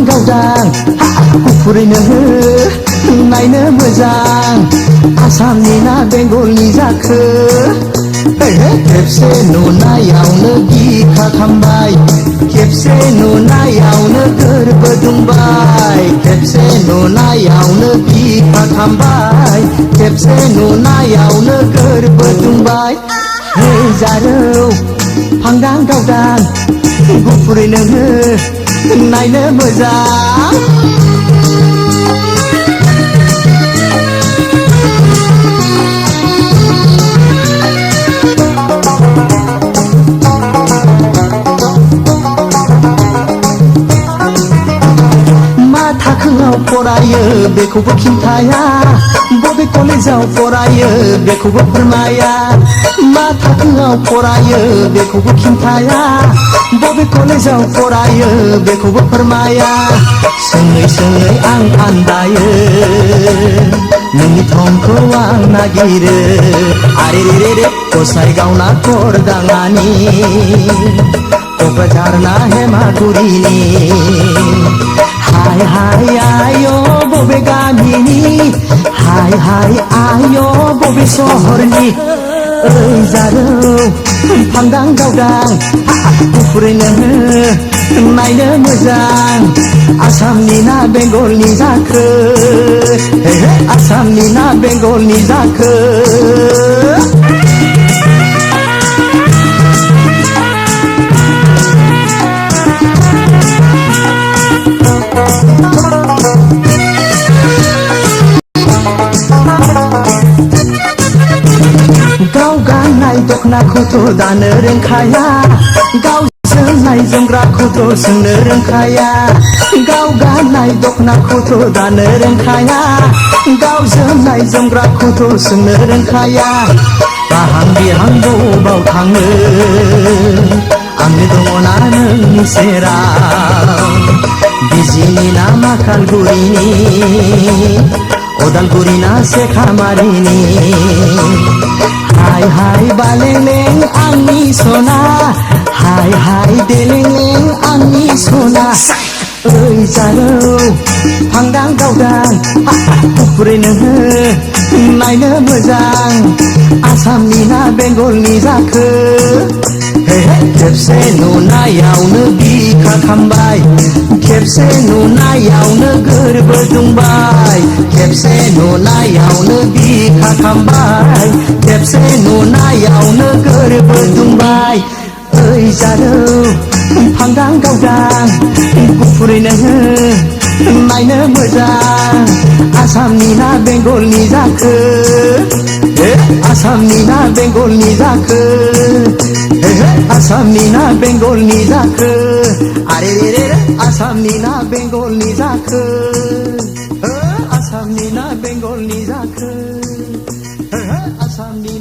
गावदां गुफुरैनो नायनो मोजां आसामनि ना बेंगलनि जाखो खेबसे नुनायावनो गिखांबाय खेबसे नुनायावनो गोरबो दुंबाय खेबसे नुनायावनो गिखांबाय खेबसे नुनायावनो गोरबो दुंबाय हे जारौ फांदां गावदां गुफुरैनो नायनो मोजां फरायो बेखौबो खिन्थाया बबे कलेजाव फरायो बेखौबो फोरमाया मा थाखोआव फरायो बेखौबो खिन्थाया बबे कलेजाव फरायो बेखौबो फोरमाया सोङै सोङै आं आन्दायो नोंनि थंखौ आं नागिरो आरे रे रे गसाइगावना करदाङानि क'क्राझारना हेमागुरिनि हाय हाय आयो बबे गामिनि हाय हाय आयो बबे सहरनि ओइ जारौ फांदां गावदां गुफुरैनो नायनो मोजां आसामनि ना बेंगलनि जाखो आसामनि ना बेंगलनि जाखो गाव गाननाय दखनाखौथ' दानो रोंखाया गाव जोमनाय जोमग्राखौथ' सोंनो रोंखाया गाव गाननाय दखनाखौथ' दानो रोंखाया गाव जोमनाय जोमग्राखौथ' सोंनो रोंखाया बाहां बिहां बबाव थाङो आंनो दङना नोंनि सेराव बिजिनि ना माखालगुरिनि उदालगुरि ना सेखामारिनि हाय हाय बालेलें आंनि सना हाय हाय देलेलें आंनि सना ओइ जारौ फांदां गावदां गुफुरैनो नायनो मोजां आसामनि ना बेंगलनि जाखो खेबसे नुनायावनो गिखांबाय खेबसे नुनायावनो गोरबो दुंबाय खेबसे नुनायावनो गिखांबाय खेबसे नुनायावनो गोरबो दुंबाय ओइ जारौ फांदां गावदां गुफुरैनो नायनो मोजां आसामनि ना बेंगलनि जाखो आसामनि ना बेंगलनि जाखो आसामनि ना बेंगलनि जाखो आरे रे रे आसामनि ना बेंगलनि जाखो आसामनि ना बेंगलनि जाखो आसामनि